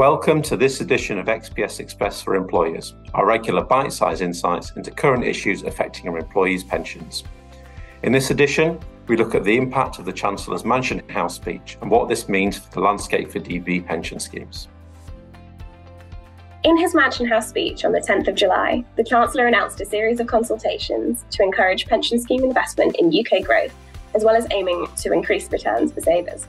Welcome to this edition of XPS Express for Employers, our regular bite-sized insights into current issues affecting our employees' pensions. In this edition, we look at the impact of the Chancellor's Mansion House speech and what this means for the landscape for DB pension schemes. In his Mansion House speech on the 10th of July, the Chancellor announced a series of consultations to encourage pension scheme investment in UK growth, as well as aiming to increase returns for savers.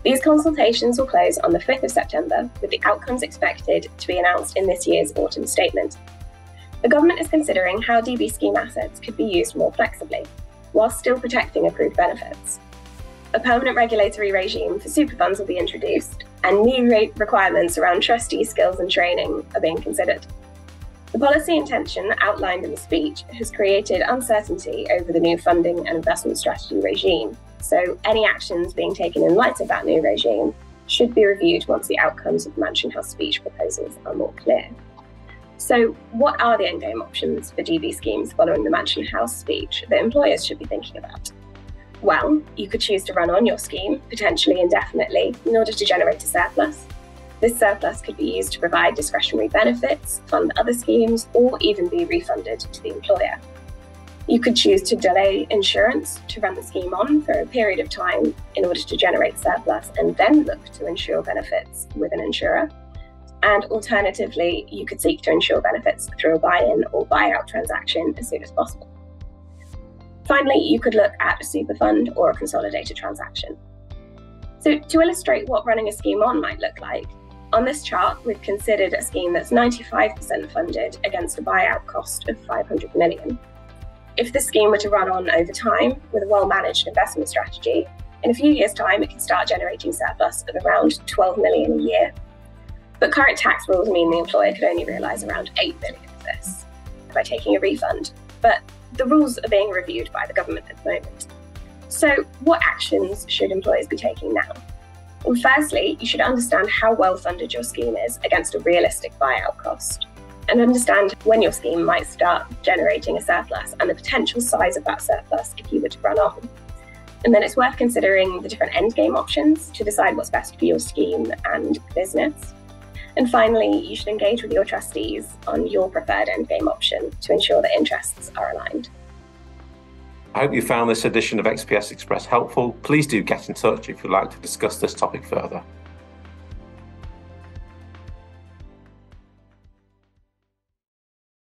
These consultations will close on the 5th of September, with the outcomes expected to be announced in this year's autumn statement. The government is considering how DB scheme assets could be used more flexibly, whilst still protecting accrued benefits. A permanent regulatory regime for super funds will be introduced, and new requirements around trustee skills and training are being considered. The policy intention outlined in the speech has created uncertainty over the new funding and investment strategy regime, so any actions being taken in light of that new regime should be reviewed once the outcomes of the Mansion House speech proposals are more clear. So what are the endgame options for DB schemes following the Mansion House speech that employers should be thinking about? Well, you could choose to run on your scheme, potentially indefinitely, in order to generate a surplus. This surplus could be used to provide discretionary benefits, fund other schemes, or even be refunded to the employer. You could choose to delay insurance to run the scheme on for a period of time in order to generate surplus and then look to insure benefits with an insurer. And alternatively, you could seek to insure benefits through a buy-in or buyout transaction as soon as possible. Finally, you could look at a super fund or a consolidated transaction. So to illustrate what running a scheme on might look like, on this chart, we've considered a scheme that's 95% funded against a buyout cost of 500 million. If this scheme were to run on over time with a well-managed investment strategy, in a few years' time, it could start generating surplus of around 12 million a year. But current tax rules mean the employer could only realise around 8 million of this by taking a refund. But the rules are being reviewed by the government at the moment. So what actions should employers be taking now? Well, firstly, you should understand how well funded your scheme is against a realistic buyout cost, and understand when your scheme might start generating a surplus and the potential size of that surplus if you were to run on. And then it's worth considering the different endgame options to decide what's best for your scheme and business. And finally, you should engage with your trustees on your preferred endgame option to ensure that interests are aligned. I hope you found this edition of XPS Express helpful. Please do get in touch if you'd like to discuss this topic further.